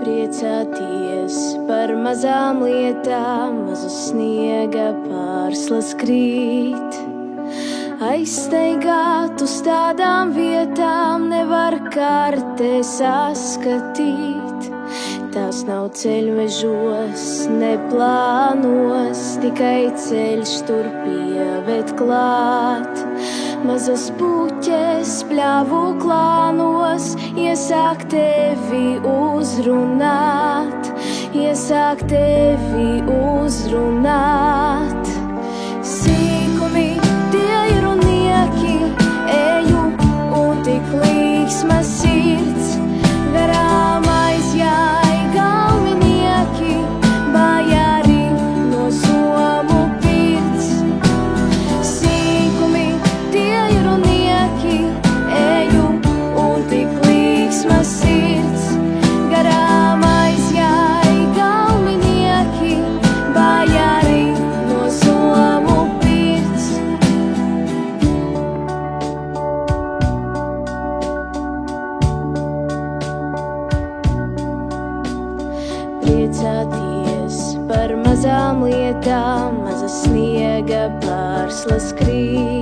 Priecāties par mazām lietām, mazu sniega pārslas krīt. Aizstaigāt uz tādām vietām nevar kartē saskatīt. Tās nav ceļvežos, ne plānos, tikai ceļš tur pieved klāt. Mazas puķes pļāvu klānos, iesāk tevi uzrunāt, iesāk tevi uzrunāt. Sīkumi tie ir runieki, eju un tik līksma sirds, garām aizjāj galvinieki, bajari no Somu pirts. Sīkumi tie ir runieki, eju un tik līksma sirds, garām aizjāj galvinieki, bajari no Somu pirts. Priecāties par mazām lietām, mazas sniega pārslas krīt.